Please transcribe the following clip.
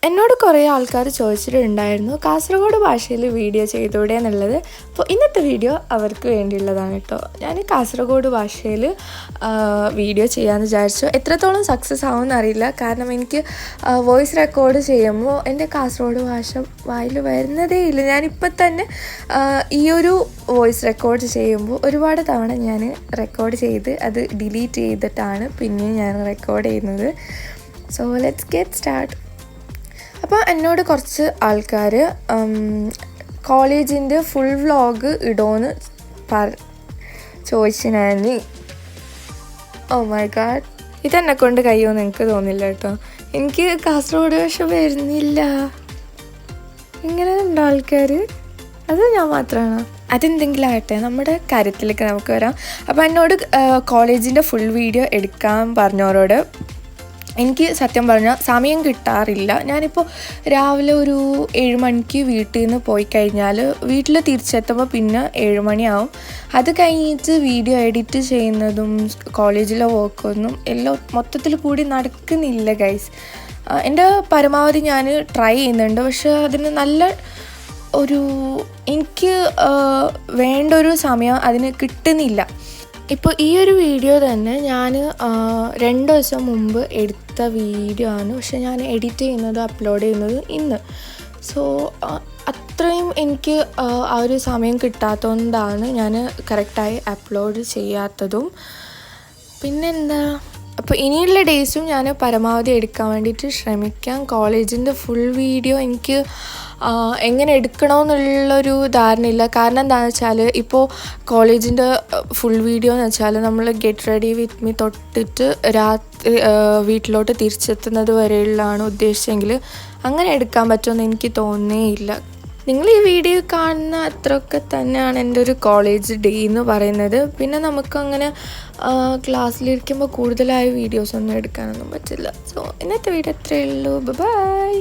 എന്നോട് കുറേ ആൾക്കാർ ചോദിച്ചിട്ടുണ്ടായിരുന്നു കാസർഗോഡ് ഭാഷയിൽ വീഡിയോ ചെയ്തൂടെ എന്നുള്ളത്. അപ്പോൾ ഇന്നത്തെ വീഡിയോ അവർക്ക് വേണ്ടിയുള്ളതാണ് കേട്ടോ. ഞാൻ കാസർഗോഡ് ഭാഷയിൽ വീഡിയോ ചെയ്യാമെന്ന് വിചാരിച്ചു. എത്രത്തോളം സക്സസ് ആവുമെന്ന് അറിയില്ല, കാരണം എനിക്ക് വോയിസ് റെക്കോർഡ് ചെയ്യുമ്പോൾ എൻ്റെ കാസർഗോഡ് ഭാഷ വായിൽ വരുന്നതേ ഇല്ല. ഞാനിപ്പോൾ തന്നെ ഈ ഒരു വോയിസ് റെക്കോർഡ് ചെയ്യുമ്പോൾ ഒരുപാട് തവണ ഞാൻ റെക്കോർഡ് ചെയ്ത് അത് ഡിലീറ്റ് ചെയ്തിട്ടാണ് പിന്നെയും ഞാൻ റെക്കോർഡ് ചെയ്യുന്നത്. So let's get start. അപ്പോൾ എന്നോട് കുറച്ച് ആൾക്കാർ കോളേജിൻ്റെ ഫുൾ വ്ളോഗ് ഇടുമെന്ന് ചോദിച്ചിനായിരുന്നു. ഓ മൈ ഗാഡ്, ഇതെന്നെ കൊണ്ട് കഴിയുമെന്ന് എനിക്ക് തോന്നില്ല കേട്ടോ. എനിക്ക് കാസർഗോഡ് ഭാഷ വരുന്നില്ല. ഇങ്ങനെ ഉണ്ടോ ആൾക്കാർ? അത് ഞാൻ മാത്രമാണോ? അതെന്തെങ്കിലും ആകട്ടെ, നമ്മുടെ കാര്യത്തിലേക്ക് നമുക്ക് വരാം. അപ്പോൾ എന്നോട് കോളേജിൻ്റെ ഫുൾ വീഡിയോ എടുക്കാൻ പറഞ്ഞവരോട് എനിക്ക് സത്യം പറഞ്ഞാൽ സമയം കിട്ടാറില്ല. ഞാനിപ്പോൾ രാവിലെ ഒരു 7 മണിക്ക് വീട്ടിൽ നിന്ന് പോയി കഴിഞ്ഞാൽ വീട്ടിൽ തിരിച്ചെത്തുമ്പോൾ പിന്നെ 7 മണിയാവും. അത് കഴിഞ്ഞിട്ട് വീഡിയോ എഡിറ്റ് ചെയ്യുന്നതും കോളേജിലെ വർക്കൊന്നും എല്ലാം മൊത്തത്തിൽ കൂടി നടക്കുന്നില്ല ഗൈസ്. എൻ്റെ പരമാവധി ഞാൻ ട്രൈ ചെയ്യുന്നുണ്ട്, പക്ഷെ അതിന് നല്ല എനിക്ക് വേണ്ട ഒരു സമയം അതിന് കിട്ടുന്നില്ല. ഇപ്പോൾ ഈ ഒരു വീഡിയോ തന്നെ ഞാൻ 2 ദിവസം മുമ്പ് എടുത്ത വീഡിയോ ആണ്, പക്ഷെ ഞാൻ എഡിറ്റ് ചെയ്യുന്നത് അപ്ലോഡ് ചെയ്യുന്നത് ഇന്ന്. സോ അത്രയും എനിക്ക് ആ ഒരു സമയം കിട്ടാത്തതുകൊണ്ടാണ് ഞാൻ കറക്റ്റായി അപ്ലോഡ് ചെയ്യാത്തതും. പിന്നെന്താ, അപ്പോൾ ഇനിയുള്ള ഡേയ്സും ഞാൻ പരമാവധി എടുക്കാൻ വേണ്ടിയിട്ട് ശ്രമിക്കാം. കോളേജിൻ്റെ ഫുൾ വീഡിയോ എനിക്ക് എങ്ങനെ എടുക്കണമെന്നുള്ളൊരു ധാരണയില്ല. കാരണം എന്താണെന്ന് വെച്ചാൽ ഇപ്പോൾ കോളേജിൻ്റെ ഫുൾ വീഡിയോ എന്ന് വെച്ചാൽ നമ്മൾ ഗെറ്റ് റെഡി വിത്ത് മീ തൊട്ടിട്ട് രാത്രി വീട്ടിലോട്ട് തിരിച്ചെത്തുന്നത് വരെയുള്ളതാണ് ഉദ്ദേശിച്ചെങ്കിൽ അങ്ങനെ എടുക്കാൻ പറ്റുമെന്ന് എനിക്ക് തോന്നുന്നേയില്ല. നിങ്ങൾ ഈ വീഡിയോ കാണുന്ന അത്രയൊക്കെ തന്നെയാണ് എൻ്റെ ഒരു കോളേജ് ഡേ എന്ന് പറയുന്നത്. പിന്നെ നമുക്കങ്ങനെ ക്ലാസ്സിലിരിക്കുമ്പോൾ കൂടുതലായ വീഡിയോസൊന്നും എടുക്കാനൊന്നും പറ്റില്ല. സോ ഇന്നത്തെ വീഡിയോ അത്രയേ ഉള്ളൂ. ബൈ.